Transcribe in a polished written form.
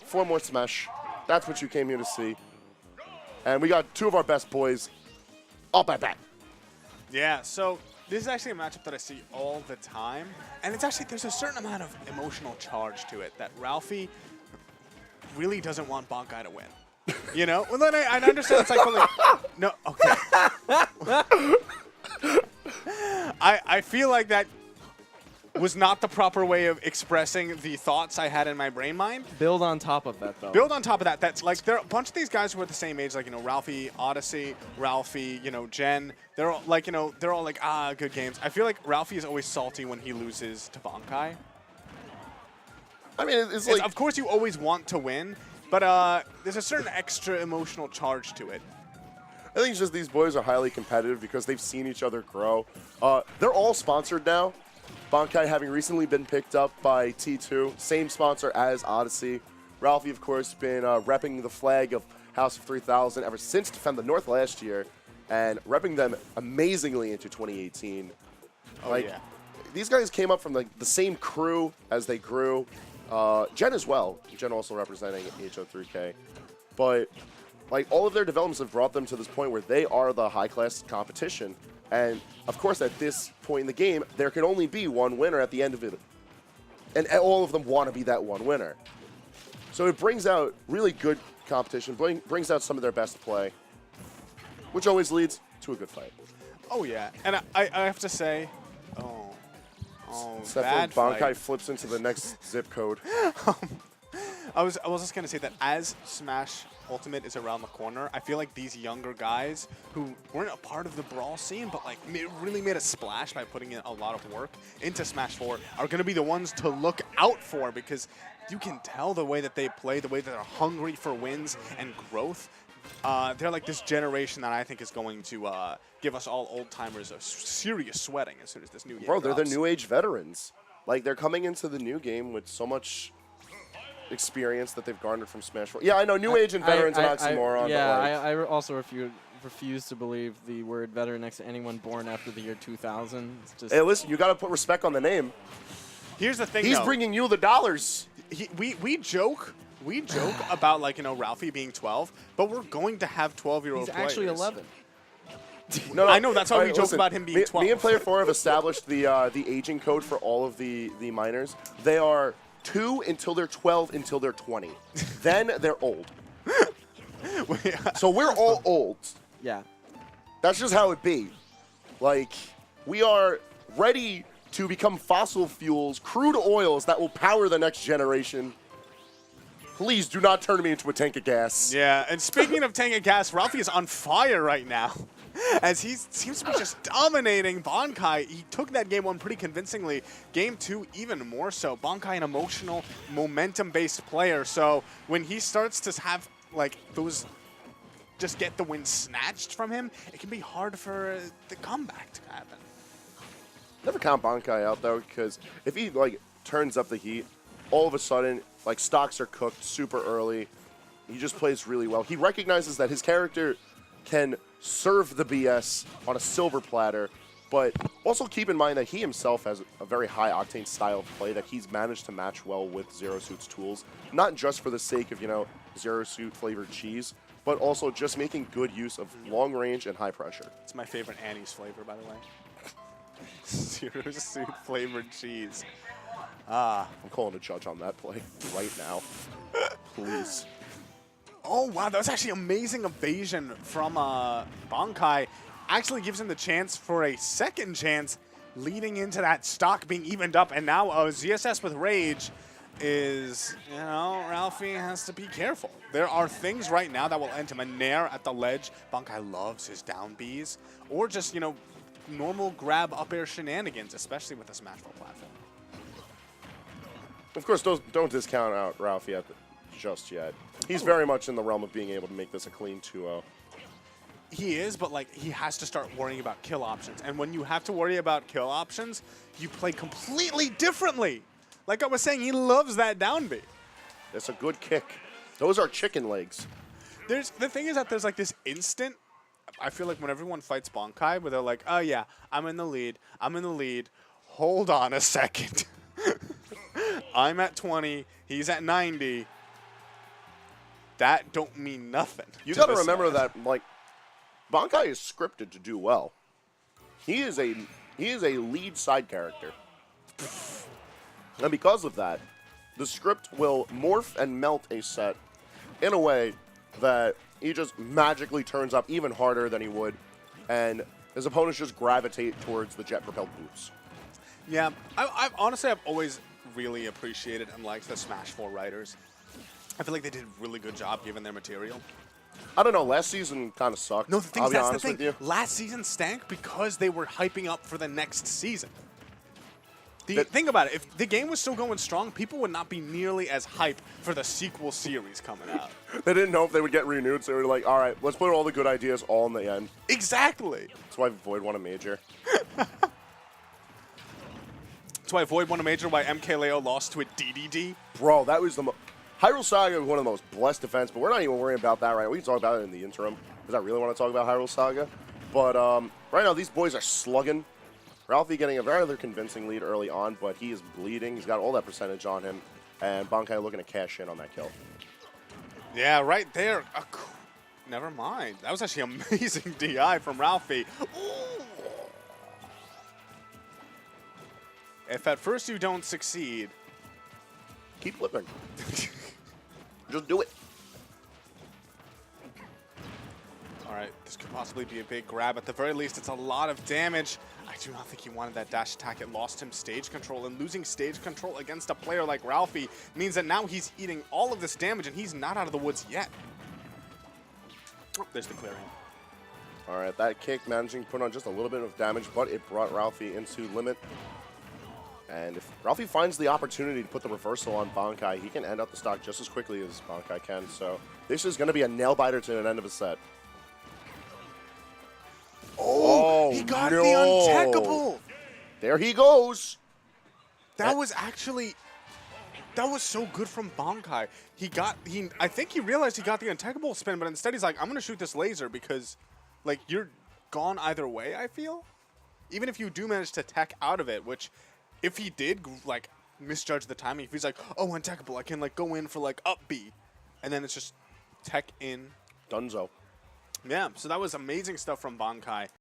4 more Smash. That's what you came here to see. And we got 2 of our best boys up at bat. Yeah, so this is actually a matchup that I see all the time. And it's actually, there's a certain amount of emotional charge to it that Ralphie really doesn't want Bankai to win. You know? Well, then I understand it's like, no, okay. I feel like that was not the proper way of expressing the thoughts I had in my brain mind. Build on top of that, though. Build on top of that. That's like, there are a bunch of these guys who are the same age, like, you know, Ralphie, Odyssey, Ralphie, you know, Jen. They're all like, you know, they're all like, good games. I feel like Ralphie is always salty when he loses to Bankai. I mean, it's like... Of course, you always want to win, but there's a certain extra emotional charge to it. I think it's just these boys are highly competitive because they've seen each other grow. They're all sponsored now. Bankai having recently been picked up by T2, same sponsor as Odyssey. Ralphie, of course, been repping the flag of House of 3000 ever since Defend the North last year, and repping them amazingly into 2018. Yeah. These guys came up from the same crew as they grew. Jen as well. Jen also representing Ho3K. But like all of their developments have brought them to this point where they are the high-class competition. And, of course, at this point in the game, there can only be one winner at the end of it. And all of them want to be that one winner. So it brings out really good competition, brings out some of their best play, which always leads to a good fight. Oh, yeah. And I have to say, bad Bankai fight. flips into the next zip code. I was just going to say that as Smash Ultimate is around the corner, I feel like these younger guys who weren't a part of the Brawl scene, but like really made a splash by putting in a lot of work into Smash 4 are going to be the ones to look out for, because you can tell the way that they play, the way that they're hungry for wins and growth. They're like this generation that I think is going to give us all old-timers a serious sweating as soon as this new game drops. They're the new age veterans. Like, they're coming into the new game with so much experience that they've garnered from Smash 4. Yeah, I know, new age and veterans are an oxymoron. I also refuse to believe the word veteran next to anyone born after the year 2000. It's just, hey, listen, you got to put respect on the name. Here's the thing, He's bringing you the dollars. We joke about, like, you know, Ralphie being 12, but we're going to have 12-year-old players. He's actually 11. No, I know, that's why we joke about him being 12. Me and Player 4 have established the aging code for all of the minors. They are 2 until they're 12 until they're 20. Then they're old. So we're all old. Yeah. That's just how it be. Like, we are ready to become fossil fuels, crude oils that will power the next generation. Please do not turn me into a tank of gas. Yeah, and speaking of tank of gas, Ralphie is on fire right now. As he seems to be just dominating Bankai. He took that game 1 pretty convincingly. Game 2 even more so. Bankai, an emotional, momentum-based player. So when he starts to have, like, those just get the win snatched from him, it can be hard for the comeback to happen. Never count Bankai out, though, because if he, like, turns up the heat, all of a sudden, like, stocks are cooked super early. He just plays really well. He recognizes that his character can serve the BS on a silver platter, but also keep in mind that he himself has a very high-octane style of play that he's managed to match well with Zero Suit's tools, not just for the sake of, you know, Zero Suit flavored cheese, but also just making good use of long range and high pressure. It's my favorite Annie's flavor, by the way. Zero Suit flavored cheese. I'm calling a judge on that play right now. Please. Oh, wow, that was actually amazing evasion from Bankai. Actually gives him the chance for a second chance leading into that stock being evened up. And now ZSS with Rage is, you know, Ralphie has to be careful. There are things right now that will end him. A nair at the ledge. Bankai loves his down Bs. Or just, you know, normal grab up air shenanigans, especially with the Smash 4 platform. Of course, don't discount out Ralphie just yet. He's very much in the realm of being able to make this a clean 2-0. He is, but like he has to start worrying about kill options. And when you have to worry about kill options, you play completely differently. Like I was saying, he loves that down B. It's a good kick. Those are chicken legs. The thing is that there's like this instant, I feel like when everyone fights Bankai, where they're like, oh yeah, I'm in the lead. Hold on a second. I'm at 20, he's at 90. that don't mean nothing. You to got to this remember man. that, like, Bankai is scripted to do well. He is a lead side character. And because of that, the script will morph and melt a set in a way that he just magically turns up even harder than he would, and his opponents just gravitate towards the jet-propelled boots. Yeah, I've honestly, I've always really appreciated and liked the Smash 4 writers. I feel like they did a really good job given their material. I don't know, last season kind of sucked. No, the thing I'll is, be that's the honest thing. with you. Last season stank because they were hyping up for the next season. Think about it. If the game was still going strong, people would not be nearly as hyped for the sequel series coming out. They didn't know if they would get renewed, so they were like, all right, let's put all the good ideas all in the end. Exactly. That's why Void won a major. That's why Void won a major, why MKLeo lost to a DDD. Bro, that was the Hyrule Saga was one of the most blessed defense, but we're not even worrying about that right now. We can talk about it in the interim, because I really want to talk about Hyrule Saga. But right now, these boys are slugging. Ralphie getting a rather convincing lead early on, but he is bleeding. He's got all that percentage on him, and Bankai looking to cash in on that kill. Yeah, right there. Never mind. That was actually amazing DI from Ralphie. Ooh. If at first you don't succeed, Keep flipping. Just do it. all right, this could possibly be a big grab. At the very least, it's a lot of damage. I do not think he wanted that dash attack. It lost him stage control, and losing stage control against a player like Ralphie means that now he's eating all of this damage, and he's not out of the woods yet. Oh, there's the clearing. All right, that kick managing to put on just a little bit of damage, but it brought Ralphie into limit. And if Ralphie finds the opportunity to put the reversal on Bankai, he can end up the stock just as quickly as Bankai can. So this is going to be a nail-biter to an end of a set. Oh, he got the uncheckable. There he goes. That was actually, that was so good from Bankai. I think he realized he got the untechable spin, but instead he's like, I'm going to shoot this laser because, like, you're gone either way, I feel. Even if you do manage to tech out of it, which, if he did, like, misjudge the timing, if he's like, oh, untechable, I can, like, go in for, like, up B, and then it's just tech in. Dunzo. Yeah, so that was amazing stuff from Bankai.